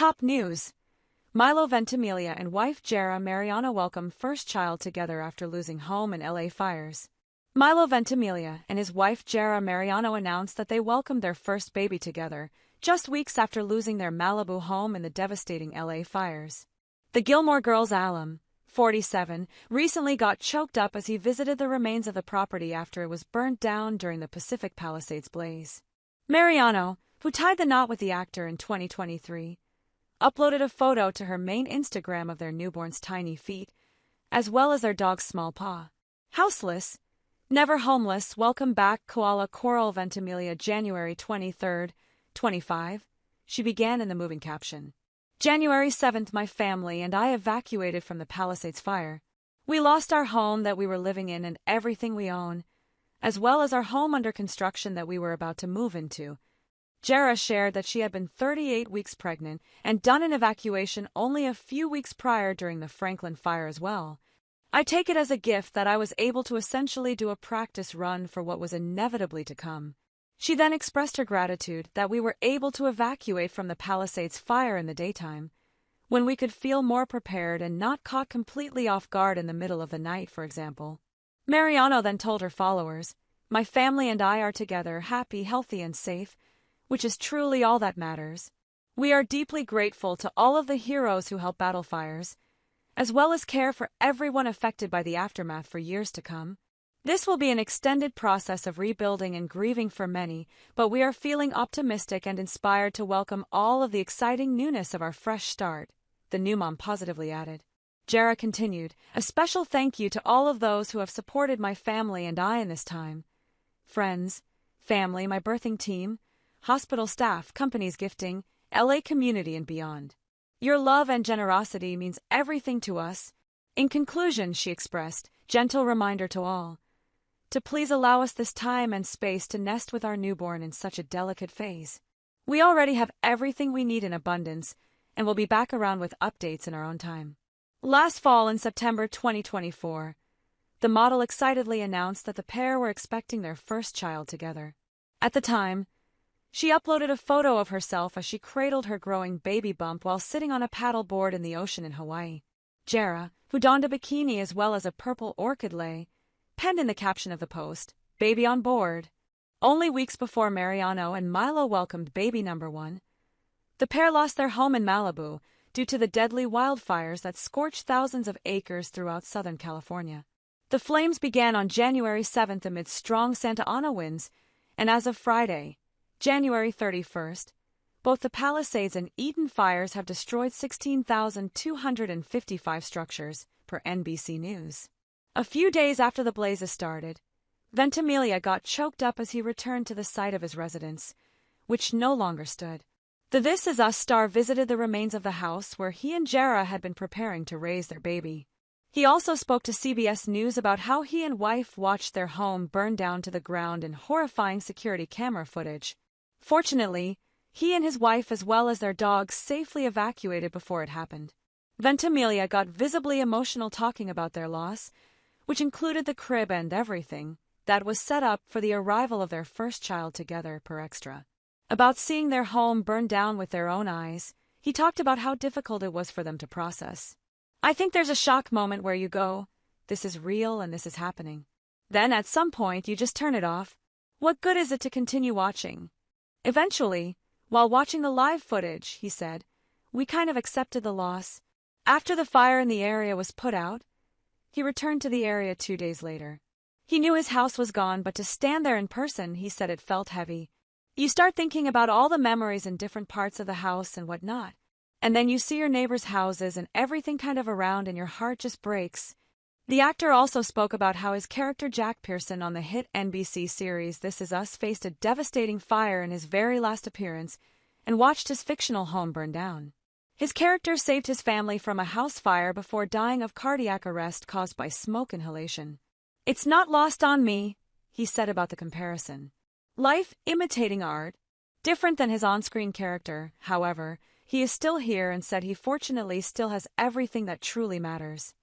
Top news. Milo Ventimiglia and wife Jarah Mariano welcome first child together after losing home in LA fires. Milo Ventimiglia and his wife Jarah Mariano announced that they welcomed their first baby together, just weeks after losing their Malibu home in the devastating LA fires. The Gilmore Girls alum, 47, recently got choked up as he visited the remains of the property after it was burnt down during the Pacific Palisades blaze. Mariano, who tied the knot with the actor in 2023, uploaded a photo to her main Instagram of their newborn's tiny feet, as well as their dog's small paw. Houseless, never homeless, welcome back koala Coral Ventimiglia January 23, 25, she began in the moving caption. January 7th, my family and I evacuated from the Palisades Fire. We lost our home that we were living in and everything we own, as well as our home under construction that we were about to move into. Jarah shared that she had been 38 weeks pregnant and done an evacuation only a few weeks prior during the Franklin fire as well. I take it as a gift that I was able to essentially do a practice run for what was inevitably to come. She then expressed her gratitude that we were able to evacuate from the Palisades Fire in the daytime, when we could feel more prepared and not caught completely off guard in the middle of the night, for example. Mariano then told her followers, "My family and I are together, happy, healthy, and safe, which is truly all that matters. We are deeply grateful to all of the heroes who help battle fires, as well as care for everyone affected by the aftermath for years to come. This will be an extended process of rebuilding and grieving for many, but we are feeling optimistic and inspired to welcome all of the exciting newness of our fresh start," the new mom positively added. Jarah continued, "A special thank you to all of those who have supported my family and I in this time. Friends, family, my birthing team, hospital staff, companies gifting, LA community and beyond. Your love and generosity means everything to us." In conclusion, she expressed, gentle reminder to all, to please allow us this time and space to nest with our newborn in such a delicate phase. We already have everything we need in abundance, and we'll be back around with updates in our own time. Last fall in September 2024, the model excitedly announced that the pair were expecting their first child together. At the time, she uploaded a photo of herself as she cradled her growing baby bump while sitting on a paddleboard in the ocean in Hawaii. Jarah, who donned a bikini as well as a purple orchid lei, penned in the caption of the post, "Baby on board." Only weeks before Mariano and Milo welcomed baby number one, the pair lost their home in Malibu due to the deadly wildfires that scorched thousands of acres throughout Southern California. The flames began on January 7th amid strong Santa Ana winds, and as of Friday, January 31st, both the Palisades and Eden fires have destroyed 16,255 structures, per NBC News. A few days after the blazes started, Ventimiglia got choked up as he returned to the site of his residence, which no longer stood. The This Is Us star visited the remains of the house where he and Jarah had been preparing to raise their baby. He also spoke to CBS News about how he and wife watched their home burn down to the ground in horrifying security camera footage. Fortunately, he and his wife as well as their dog safely evacuated before it happened. Ventimiglia got visibly emotional talking about their loss, which included the crib and everything that was set up for the arrival of their first child together, per extra. About seeing their home burn down with their own eyes, he talked about how difficult it was for them to process. "I think there's a shock moment where you go, this is real and this is happening. Then at some point you just turn it off. What good is it to continue watching? Eventually, while watching the live footage," he said, "we kind of accepted the loss. After the fire in the area was put out, he returned to the area 2 days later. He knew his house was gone, but to stand there in person, he said it felt heavy. You start thinking about all the memories in different parts of the house and whatnot. And then you see your neighbors' houses and everything kind of around and your heart just breaks." The actor also spoke about how his character Jack Pearson on the hit NBC series This Is Us faced a devastating fire in his very last appearance and watched his fictional home burn down. His character saved his family from a house fire before dying of cardiac arrest caused by smoke inhalation. "It's not lost on me," he said about the comparison. Life imitating art. Different than his on-screen character, however, he is still here and said he fortunately still has everything that truly matters.